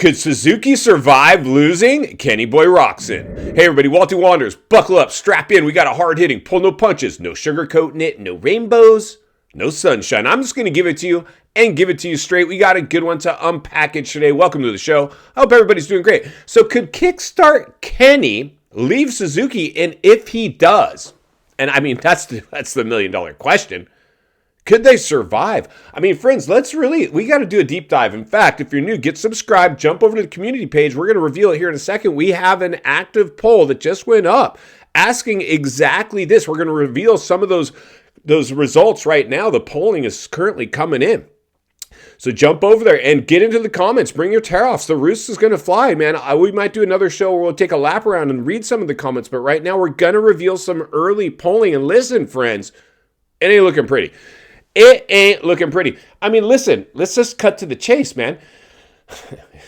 Could Suzuki survive losing? Kenny Boy Roczen. Hey everybody, Walty Wanderers, buckle up, strap in. We got a hard hitting, pull no punches, no sugarcoating it, no rainbows, no sunshine. I'm just going to give it to you and give it to you straight. We got a good one to unpackage today. Welcome to the show. I hope everybody's doing great. So could Kickstart Kenny leave Suzuki? And if he does, and I mean, that's the $1 million question. Could they survive? I mean, friends, we got to do a deep dive. In fact, if you're new, get subscribed, jump over to the community page. We're going to reveal it here in a second. We have an active poll that just went up asking exactly this. We're going to reveal some of those results right now. The polling is currently coming in. So jump over there and get into the comments. Bring your tear-offs. The roost is going to fly, man. We might do another show where we'll take a lap around and read some of the comments. But right now, we're going to reveal some early polling. And listen, friends, it ain't looking pretty. It ain't looking pretty. I mean, listen, let's just cut to the chase, man.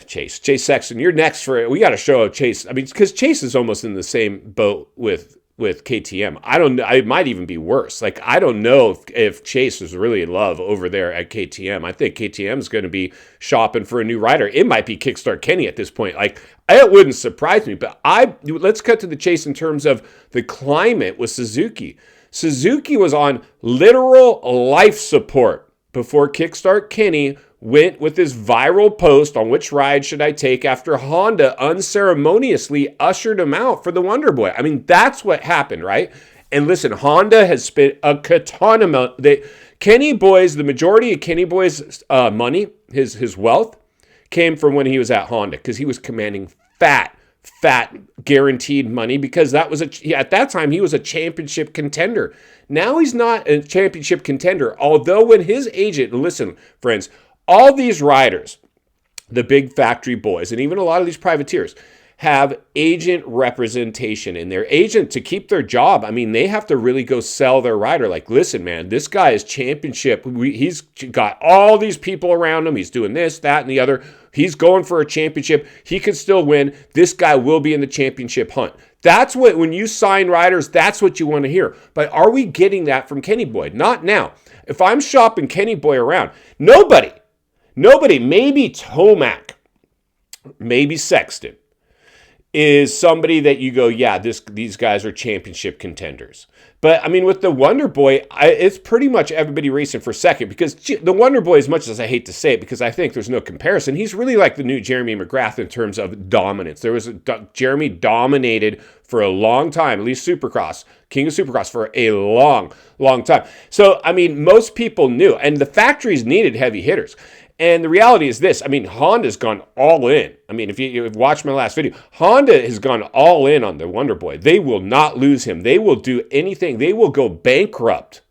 Chase Sexton, you're next for it. We got to show Chase. I mean, because Chase is almost in the same boat with KTM. I don't know. It might even be worse. Like, I don't know if Chase is really in love over there at KTM. I think KTM is going to be shopping for a new rider. It might be Kickstart Kenny at this point. Like, it wouldn't surprise me. But let's cut to the chase in terms of the climate with Suzuki. Suzuki was on literal life support before Kickstart Kenny went with his viral post on which ride should I take after Honda unceremoniously ushered him out for the Wonder Boy. I mean, that's what happened, right? And listen, Honda has spent a katana. Kenny Boy's, the majority of Kenny Boy's money, his wealth, came from when he was at Honda because he was commanding fat guaranteed money because at that time he was a championship contender. Now he's not a championship contender, although when his agent, listen, friends, all these riders, the big factory boys, and even a lot of these privateers have agent representation, and their agent, to keep their job, I mean, they have to really go sell their rider. Like, listen, man, this guy is championship. He's got all these people around him. He's doing this, that, and the other. He's going for a championship. He could still win. This guy will be in the championship hunt. That's what, when you sign riders, that's what you want to hear. But are we getting that from Kenny Boy? Not now. If I'm shopping Kenny Boy around, nobody, maybe Tomac, maybe Sexton, is somebody that you go, yeah, these guys are championship contenders. But, I mean, with the Wonder Boy, it's pretty much everybody racing for second because the Wonder Boy, as much as I hate to say it, because I think there's no comparison, he's really like the new Jeremy McGrath in terms of dominance. Jeremy dominated for a long time, at least Supercross, King of Supercross for a long, long time. So, I mean, most people knew, and the factories needed heavy hitters. And the reality is this, I mean, Honda's gone all in. I mean, if you've watched my last video, Honda has gone all in on the Wonder Boy. They will not lose him. They will do anything. They will go bankrupt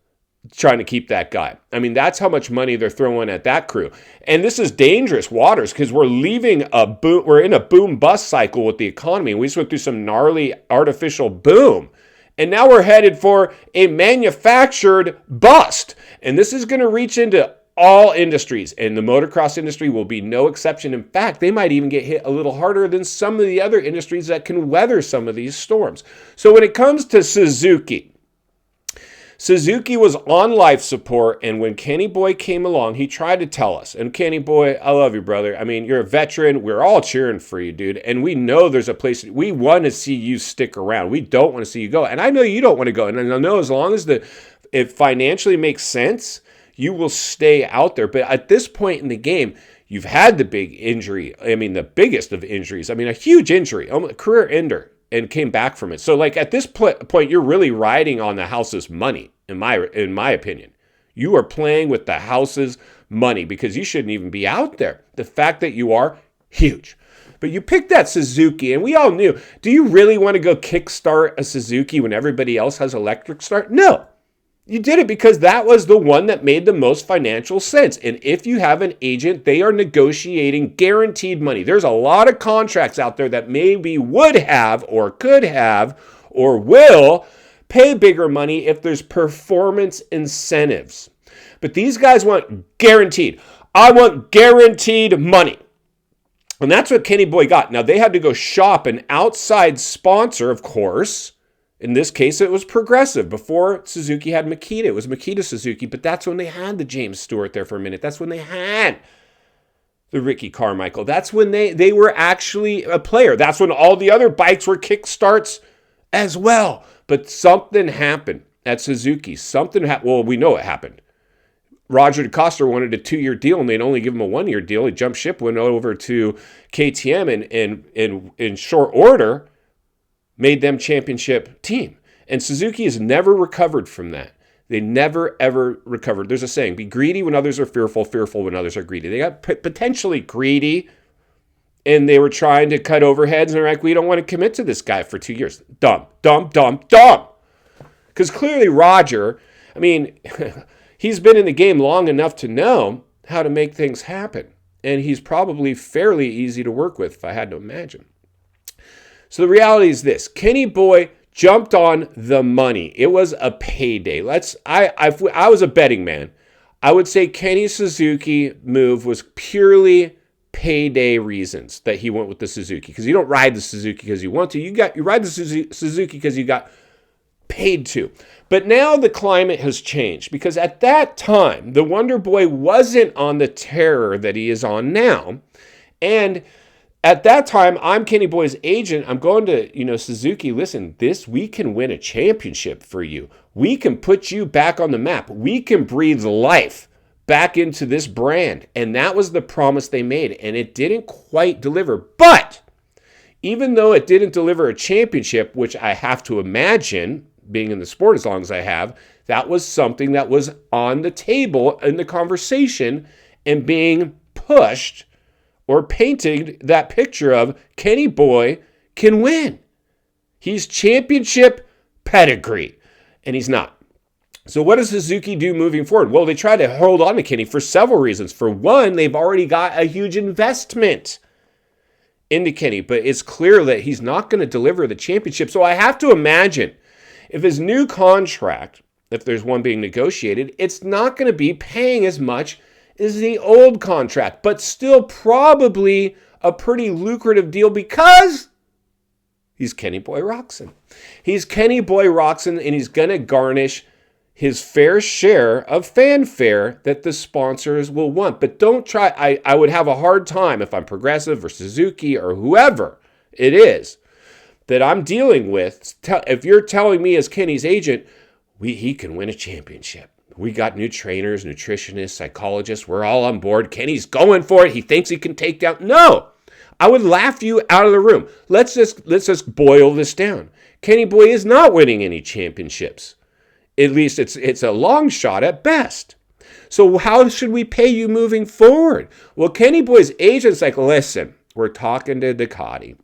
trying to keep that guy. I mean, that's how much money they're throwing at that crew. And this is dangerous waters because we're in a boom-bust cycle with the economy. And we just went through some gnarly artificial boom. And now we're headed for a manufactured bust. And this is going to reach into all industries, and the motocross industry will be no exception. In fact, they might even get hit a little harder than some of the other industries that can weather some of these storms. So when it comes to Suzuki was on life support, and when Kenny Boy came along, he tried to tell us, and Kenny Boy, I love you, brother. I mean, you're a veteran. We're all cheering for you, dude, and we know there's a place. We want to see you stick around. We don't want to see you go, and I know you don't want to go, and I know as long as it financially makes sense, you will stay out there. But at this point in the game, you've had the big injury. I mean, the biggest of injuries. I mean, a huge injury, a career ender, and came back from it. So, like, at this point, you're really riding on the house's money, in my opinion. You are playing with the house's money because you shouldn't even be out there. The fact that you are, huge. But you picked that Suzuki, and we all knew. Do you really want to go kickstart a Suzuki when everybody else has electric start? No. You did it because that was the one that made the most financial sense. And if you have an agent, they are negotiating guaranteed money. There's a lot of contracts out there that maybe would have or could have or will pay bigger money if there's performance incentives. But these guys want guaranteed. I want guaranteed money. And that's what Kenny Boy got. Now, they had to go shop an outside sponsor, of course. In this case, it was Progressive. Before Suzuki had Makita, it was Makita Suzuki, but that's when they had the James Stewart there for a minute. That's when they had the Ricky Carmichael. That's when they were actually a player. That's when all the other bikes were kickstarts as well. But something happened at Suzuki. Well, we know it happened. Roger DeCoster wanted a 2-year deal, and they'd only give him a 1-year deal. He jumped ship, went over to KTM, and in short order, made them championship team. And Suzuki has never recovered from that. They never, ever recovered. There's a saying, be greedy when others are fearful, fearful when others are greedy. They got potentially greedy, and they were trying to cut overheads, and they're like, we don't want to commit to this guy for 2 years. Dumb. Because clearly Roger, I mean, he's been in the game long enough to know how to make things happen. And he's probably fairly easy to work with, if I had to imagine. So the reality is this. Kenny Boy jumped on the money. It was a payday. I was a betting man. I would say Kenny Suzuki move was purely payday reasons that he went with the Suzuki. Because you don't ride the Suzuki because you want to. You ride the Suzuki because you got paid to. But now the climate has changed, because at that time, the Wonder Boy wasn't on the terror that he is on now. And at that time, I'm Kenny Boy's agent. I'm going to, Suzuki, listen, we can win a championship for you. We can put you back on the map. We can breathe life back into this brand. And that was the promise they made. And it didn't quite deliver. But even though it didn't deliver a championship, which I have to imagine, being in the sport as long as I have, that was something that was on the table in the conversation and being pushed or painted that picture of Kenny Boy can win. He's championship pedigree, and he's not. So what does Suzuki do moving forward? Well, they try to hold on to Kenny for several reasons. For one, they've already got a huge investment into Kenny, but it's clear that he's not going to deliver the championship. So I have to imagine if his new contract, if there's one being negotiated, it's not going to be paying as much as the old contract, but still probably a pretty lucrative deal because he's Kenny Boy Roczen. He's Kenny Boy Roczen, and he's going to garnish his fair share of fanfare that the sponsors will want. But don't try, I would have a hard time if I'm Progressive or Suzuki or whoever it is that I'm dealing with. If you're telling me as Kenny's agent, he can win a championship. We got new trainers, nutritionists, psychologists. We're all on board. Kenny's going for it. He thinks he can take down. No, I would laugh you out of the room. Let's just boil this down. Kenny Boy is not winning any championships. At least it's a long shot at best. So how should we pay you moving forward? Well, Kenny Boy's agent's like, listen, we're talking to Ducati.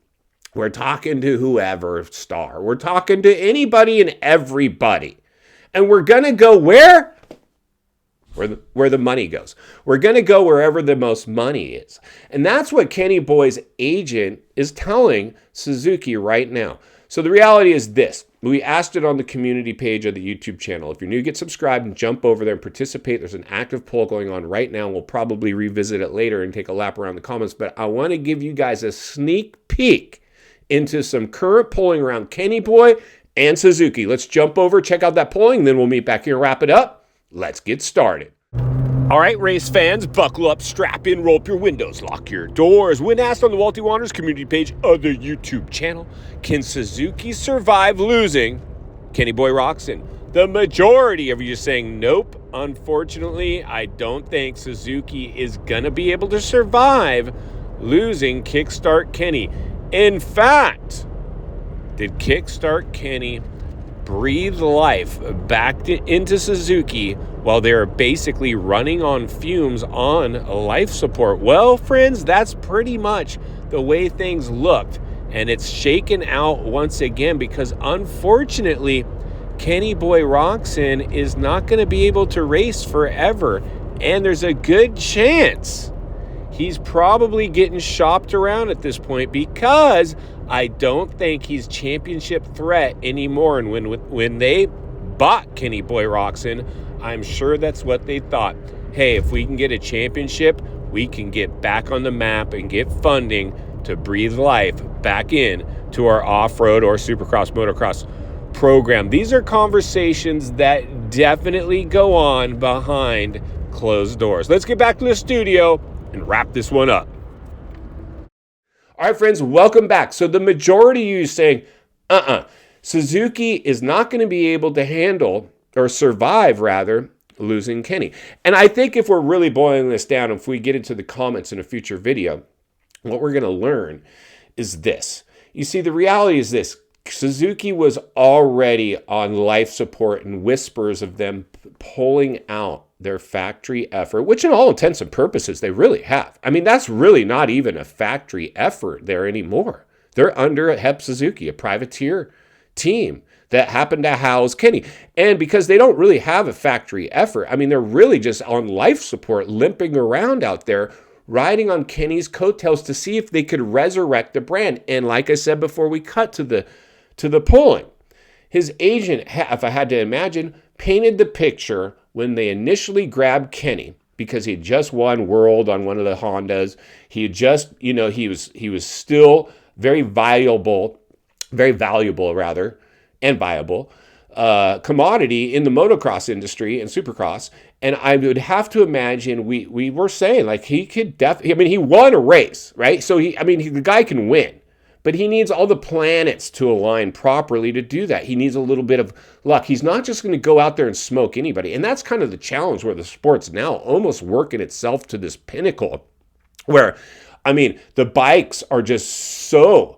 We're talking to whoever star. We're talking to anybody and everybody. And we're going to go where? Where the money goes. We're going to go wherever the most money is. And that's what Kenny Boy's agent is telling Suzuki right now. So the reality is this. We asked it on the community page of the YouTube channel. If you're new, get subscribed and jump over there and participate. There's an active poll going on right now. We'll probably revisit it later and take a lap around the comments. But I want to give you guys a sneak peek into some current polling around Kenny Boy and Suzuki. Let's jump over, check out that polling, then we'll meet back here and wrap it up. Let's get started. All right, race fans, buckle up, strap in, roll up your windows, lock your doors. When asked on the Walty Wanderers community page of the YouTube channel, can Suzuki survive losing Kenny Boy Roczen? The majority of you saying nope. Unfortunately, I don't think Suzuki is going to be able to survive losing Kickstart Kenny. In fact, did Kickstart Kenny breathe life back into Suzuki while they're basically running on fumes on life support? Well, friends, that's pretty much the way things looked. And it's shaken out once again because, unfortunately, Kenny Boy Roczen is not going to be able to race forever. And there's a good chance he's probably getting shopped around at this point because I don't think he's championship threat anymore. And when they bought Kenny Boy Roczen, I'm sure that's what they thought. Hey, if we can get a championship, we can get back on the map and get funding to breathe life back in to our off-road or supercross, motocross program. These are conversations that definitely go on behind closed doors. Let's get back to the studio and wrap this one up. All right, friends, welcome back. So the majority of you is saying, Suzuki is not going to be able to handle, or survive rather, losing Kenny. And I think if we're really boiling this down, if we get into the comments in a future video, what we're going to learn is this. You see, the reality is this. Suzuki was already on life support and whispers of them pulling out their factory effort, which in all intents and purposes, they really have. I mean, that's really not even a factory effort there anymore. They're under Hep Suzuki, a privateer team that happened to house Kenny. And because they don't really have a factory effort, I mean, they're really just on life support, limping around out there, riding on Kenny's coattails to see if they could resurrect the brand. And like I said before we cut to the polling, his agent, if I had to imagine, painted the picture when they initially grabbed Kenny, because he had just won World on one of the Hondas. He had just, he was still very valuable rather, and viable commodity in the motocross industry and supercross. And I would have to imagine we were saying, like, he could definitely, I mean, he won a race, right? So the guy can win. But he needs all the planets to align properly to do that. He needs a little bit of luck. He's not just going to go out there and smoke anybody. And that's kind of the challenge where the sport's now almost working itself to this pinnacle where, I mean, the bikes are just so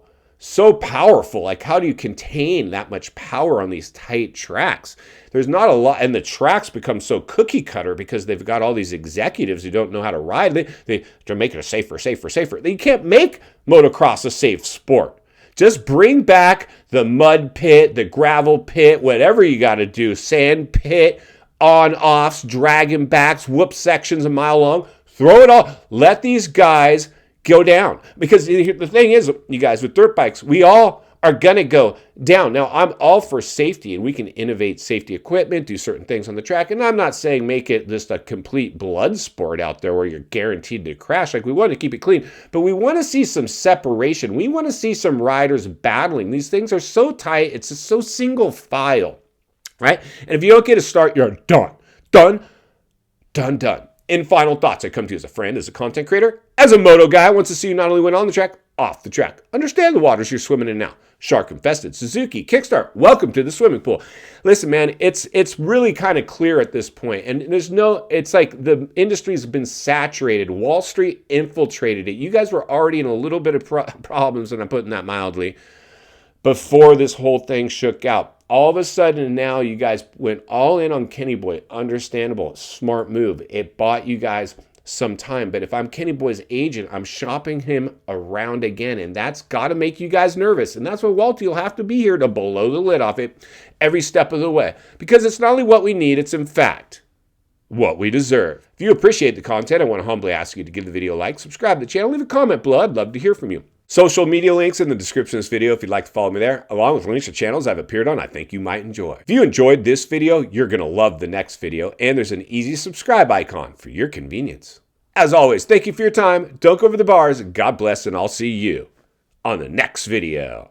powerful. Like, how do you contain that much power on these tight tracks? There's not a lot, and the tracks become so cookie cutter because they've got all these executives who don't know how to ride. They're making it safer. You can't make motocross a safe sport. Just bring back the mud pit, the gravel pit, whatever you got to do, sand pit, on-offs, dragon backs, whoop sections a mile long. Throw it all. Let these guys go down. Because the thing is, you guys, with dirt bikes, we all are going to go down. Now, I'm all for safety, and we can innovate safety equipment, do certain things on the track. And I'm not saying make it just a complete blood sport out there where you're guaranteed to crash. Like, we want to keep it clean, but we want to see some separation. We want to see some riders battling. These things are so tight. It's just so single file, right? And if you don't get a start, you're done. In final thoughts, I come to you as a friend, as a content creator, as a moto guy. Wants to see you not only win on the track, off the track. Understand the waters you're swimming in now. Shark infested, Suzuki, Kickstart, welcome to the swimming pool. Listen, man, it's really kind of clear at this point, and it's like the industry's been saturated. Wall Street infiltrated it. You guys were already in a little bit of problems, and I'm putting that mildly, before this whole thing shook out. All of a sudden now you guys went all in on Kenny Boy. Understandable, smart move. It bought you guys some time. But if I'm Kenny Boy's agent, I'm shopping him around again. And that's got to make you guys nervous. And that's why Walty will have to be here to blow the lid off it every step of the way. Because it's not only what we need, it's in fact what we deserve. If you appreciate the content, I want to humbly ask you to give the video a like, subscribe to the channel, leave a comment below. I'd love to hear from you. Social media links in the description of this video if you'd like to follow me there, along with links to channels I've appeared on I think you might enjoy. If you enjoyed this video, you're going to love the next video, and there's an easy subscribe icon for your convenience. As always, thank you for your time. Don't go over the bars. God bless, and I'll see you on the next video.